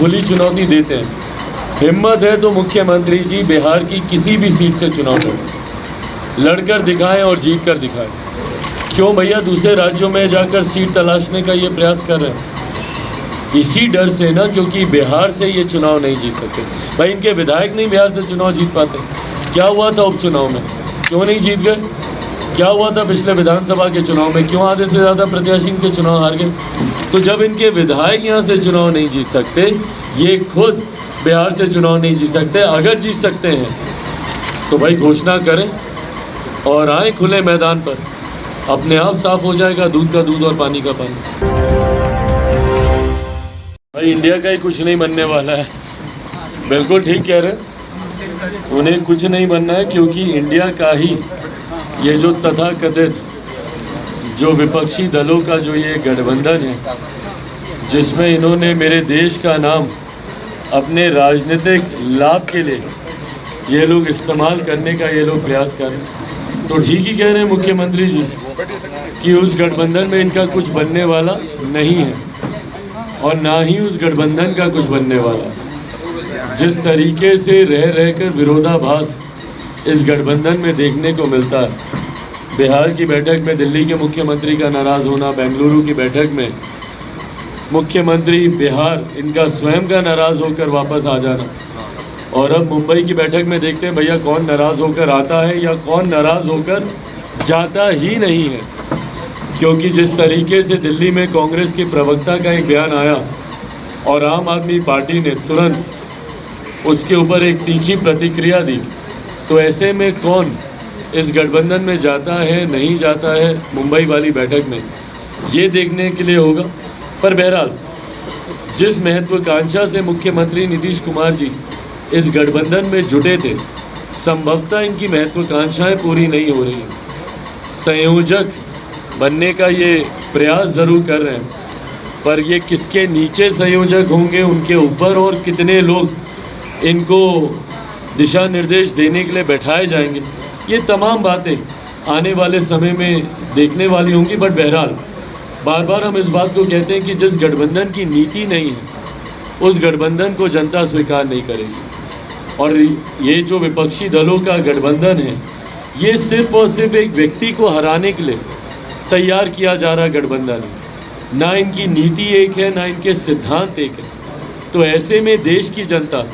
खुली चुनौती देते हैं। हिम्मत है तो मुख्यमंत्री जी बिहार की किसी भी सीट से चुनाव लड़कर दिखाएं और जीत कर दिखाएं। क्यों भैया दूसरे राज्यों में जाकर सीट तलाशने का ये प्रयास कर रहे हैं? इसी डर से ना, क्योंकि बिहार से ये चुनाव नहीं जीत सकते। भाई इनके विधायक नहीं बिहार से चुनाव जीत पाते। क्या हुआ था उपचुनाव में, क्यों नहीं जीत गए? क्या हुआ था पिछले विधानसभा के चुनाव में, क्यों आधे से ज़्यादा प्रत्याशी इनके चुनाव हार गए? तो जब इनके विधायक यहाँ से चुनाव नहीं जीत सकते, ये खुद बिहार से चुनाव नहीं जीत सकते। अगर जीत सकते हैं तो भाई घोषणा करें और आए खुले मैदान पर, अपने आप साफ हो जाएगा दूध का दूध और पानी का पानी। भाई इंडिया का ही कुछ नहीं बनने वाला है। बिल्कुल ठीक कह रहे हैं, उन्हें कुछ नहीं बनना है, क्योंकि इंडिया का ही ये जो तथाकथित जो विपक्षी दलों का जो ये गठबंधन है, जिसमें इन्होंने मेरे देश का नाम अपने राजनीतिक लाभ के लिए ये लोग इस्तेमाल करने का ये लोग प्रयास कर रहे हैं। तो ठीक ही कह रहे हैं मुख्यमंत्री जी कि उस गठबंधन में इनका कुछ बनने वाला नहीं है और ना ही उस गठबंधन का कुछ बनने वाला। जिस तरीके से रह कर विरोधाभास इस गठबंधन में देखने को मिलता है, बिहार की बैठक में दिल्ली के मुख्यमंत्री का नाराज़ होना, बेंगलुरु की बैठक में मुख्यमंत्री बिहार इनका स्वयं का नाराज़ होकर वापस आ जाना, और अब मुंबई की बैठक में देखते हैं भैया कौन नाराज़ होकर आता है या कौन नाराज़ होकर जाता ही नहीं है। क्योंकि जिस तरीके से दिल्ली में कांग्रेस के प्रवक्ता का एक बयान आया और आम आदमी पार्टी ने तुरंत उसके ऊपर एक तीखी प्रतिक्रिया दी, तो ऐसे में कौन इस गठबंधन में जाता है नहीं जाता है मुंबई वाली बैठक में, ये देखने के लिए होगा। पर बहरहाल जिस महत्वाकांक्षा से मुख्यमंत्री नीतीश कुमार जी इस गठबंधन में जुटे थे, संभवतः इनकी महत्वाकांक्षाएं पूरी नहीं हो रही हैं। संयोजक बनने का ये प्रयास ज़रूर कर रहे हैं, पर ये किसके नीचे संयोजक होंगे, उनके ऊपर और कितने लोग इनको दिशा निर्देश देने के लिए बैठाए जाएंगे, ये तमाम बातें आने वाले समय में देखने वाली होंगी। बट बहरहाल बार बार हम इस बात को कहते हैं कि जिस गठबंधन की नीति नहीं है उस गठबंधन को जनता स्वीकार नहीं करेगी। और ये जो विपक्षी दलों का गठबंधन है, ये सिर्फ और सिर्फ एक व्यक्ति को हराने के लिए तैयार किया जा रहा गठबंधन है। ना इनकी नीति एक है, ना इनके सिद्धांत एक है। तो ऐसे में देश की जनता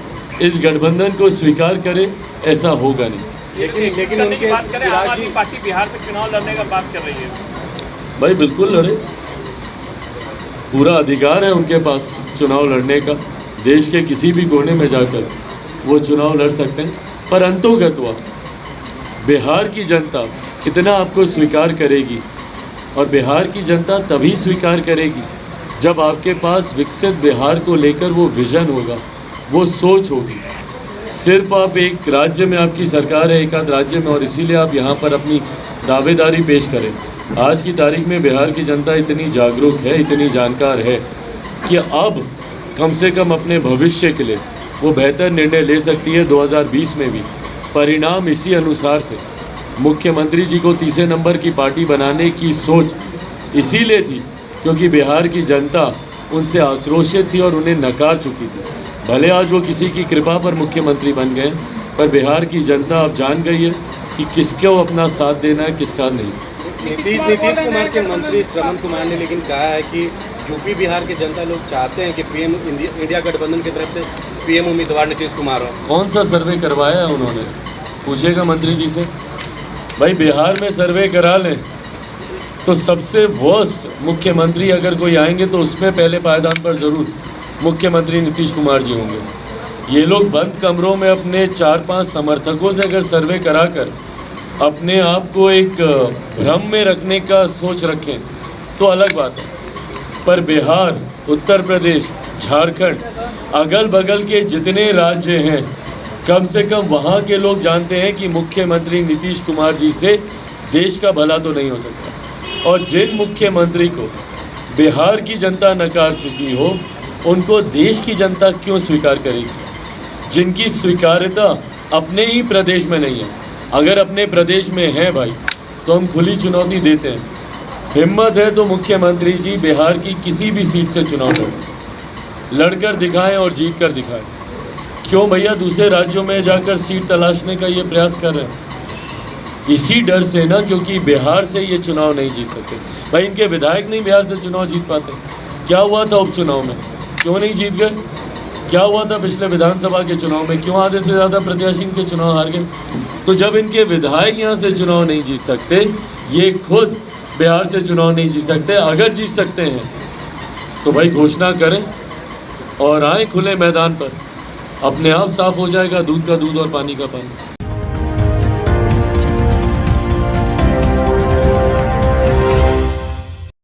इस गठबंधन को स्वीकार करे, ऐसा होगा नहीं। लेकिन उनके बात करें, आम आदमी पार्टी बिहार में चुनाव लड़ने का बात कर रही है। भाई बिल्कुल लड़े, पूरा अधिकार है उनके पास चुनाव लड़ने का। देश के किसी भी कोने में जाकर वो चुनाव लड़ सकते हैं। पर अंतोगत्वा बिहार की जनता कितना आपको स्वीकार करेगी, और बिहार की जनता तभी स्वीकार करेगी जब आपके पास विकसित बिहार को लेकर वो विज़न होगा, वो सोच होगी। सिर्फ आप एक राज्य में आपकी सरकार है, एक आध राज्य में, और इसीलिए आप यहाँ पर अपनी दावेदारी पेश करें। आज की तारीख में बिहार की जनता इतनी जागरूक है, इतनी जानकार है कि अब कम से कम अपने भविष्य के लिए वो बेहतर निर्णय ले सकती है। 2020 में भी परिणाम इसी अनुसार थे। मुख्यमंत्री जी को तीसरे नंबर की पार्टी बनाने की सोच इसीलिए थी क्योंकि बिहार की जनता उनसे आक्रोशित थी और उन्हें नकार चुकी थी। भले आज वो किसी की कृपा पर मुख्यमंत्री बन गए, पर बिहार की जनता अब जान गई है कि किसको अपना साथ देना है, किसका नहीं। नीतीश कुमार के मंत्री श्रवण कुमार ने लेकिन कहा है कि यूपी बिहार के जनता लोग चाहते हैं कि पीएम इंडिया गठबंधन की तरफ से पीएम उम्मीदवार नीतीश कुमार हो। कौन सा सर्वे करवाया है उन्होंने, पूछेगा मंत्री जी से। भाई बिहार में सर्वे करा लें तो सबसे वर्स्ट मुख्यमंत्री अगर कोई आएंगे तो उसमें पहले पायदान पर ज़रूर मुख्यमंत्री नीतीश कुमार जी होंगे। ये लोग बंद कमरों में अपने 4-5 समर्थकों से अगर सर्वे कराकर अपने आप को एक भ्रम में रखने का सोच रखें तो अलग बात है। पर बिहार, उत्तर प्रदेश, झारखंड, अगल बगल के जितने राज्य हैं, कम से कम वहाँ के लोग जानते हैं कि मुख्यमंत्री नीतीश कुमार जी से देश का भला तो नहीं हो सकता। और जिन मुख्यमंत्री को बिहार की जनता नकार चुकी हो, उनको देश की जनता क्यों स्वीकार करेगी? जिनकी स्वीकार्यता अपने ही प्रदेश में नहीं है। अगर अपने प्रदेश में है भाई, तो हम खुली चुनौती देते हैं। हिम्मत है तो मुख्यमंत्री जी बिहार की किसी भी सीट से चुनाव लड़ें, लड़कर दिखाएं और जीत कर दिखाएं। क्यों भैया दूसरे राज्यों में जाकर सीट तलाशने का ये प्रयास कर रहे हैं? इसी डर से ना, क्योंकि बिहार से ये चुनाव नहीं जीत सकते। भाई इनके विधायक नहीं बिहार से चुनाव जीत पाते। क्या हुआ था उपचुनाव में, क्यों नहीं जीत गए? क्या हुआ था पिछले विधानसभा के चुनाव में, क्यों आधे से ज़्यादा प्रत्याशी इनके चुनाव हार गए? तो जब इनके विधायक यहाँ से चुनाव नहीं जीत सकते, ये खुद बिहार से चुनाव नहीं जीत सकते, अगर जीत सकते हैं तो भाई घोषणा करें और आए खुले मैदान पर। अपने आप साफ हो जाएगा दूध का दूध और पानी का पानी।